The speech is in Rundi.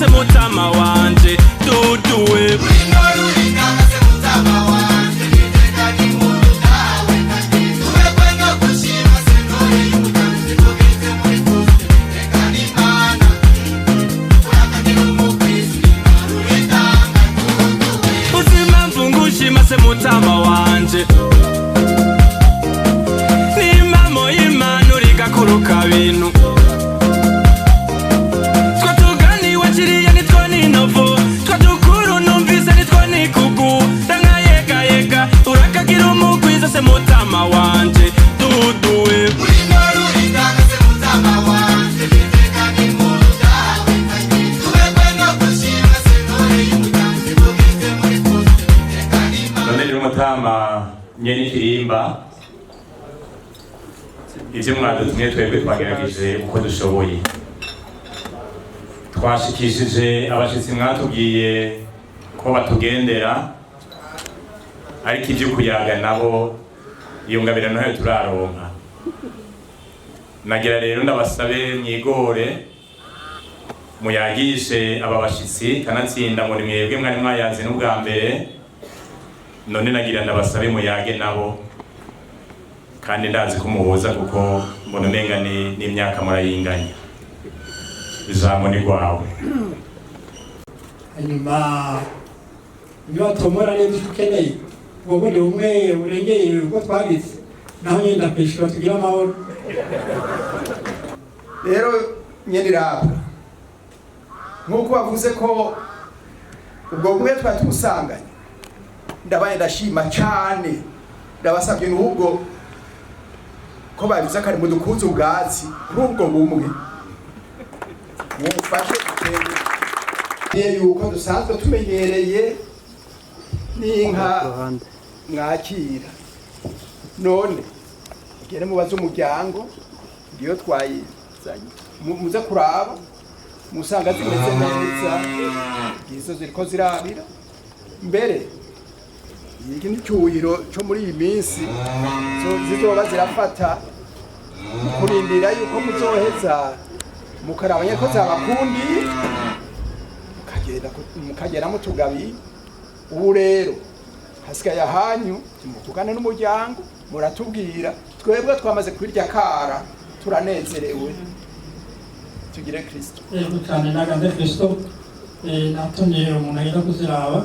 se mutama wanje duduwe se mutama wanje ni mamo y'Imana uriga kuruka bintu twatuganiwe kiriya nitwo n'intovu twatukuru numvise nitwo n'ikugu ndankayegayega urakagira umugwiza se mutama wanje duduwe Mutama nyeni kirimba ivyo mwadutumye twebwe twagerageje uko dushoboye twashikishije abashitsi mwatubwiye ko batugendera ariko ivyo kuyaga nabo iyo ngabirano ntayo turaronka nagira rero ndabasabe mwigore muyagishe aba bashitsi kanatsinda muri mwebwe mwari mwayazi n'ubwa mbere none nagira ndabasabe muyage nabo kandi ndazi ko muhuza kuko mbona umenga n'imyaka murayinganya ijambo ni rwawe hanyuma niba tomora neza icyo ukeneye ubwo ni umwe urengeye uko twagize naho nyine ndakwishura tugira amahoro rero nyene irabwa nk'uko bavuze ko ubwo bumwe twari tumusanganye ndabaye ndashima cyane ndabasabye n'ubwo ko babiza kare mu dukunze ubwatsi n'ubwo bumwe mufashe gutembera yuko dusanzwe tumenyereye n'inka mwakira none gere mubaze umuryango ngiyo twayizanye muze kuraba musanga zimeze neza izo ziriko zirabira mbere iki ni cyuhiro cyo muri iyi minsi zizoba zirafata kurindira yuko muzoheza mukarabanye ko zabakundi mukagera mutugabi ubu rero hasigaye ahanyu mutugane n'umuryango muratubwira twebwe twamaze kwirya kara turanezerewe tugire Kristo cyane naganze Kristo natumye umuntu agenda kuziraba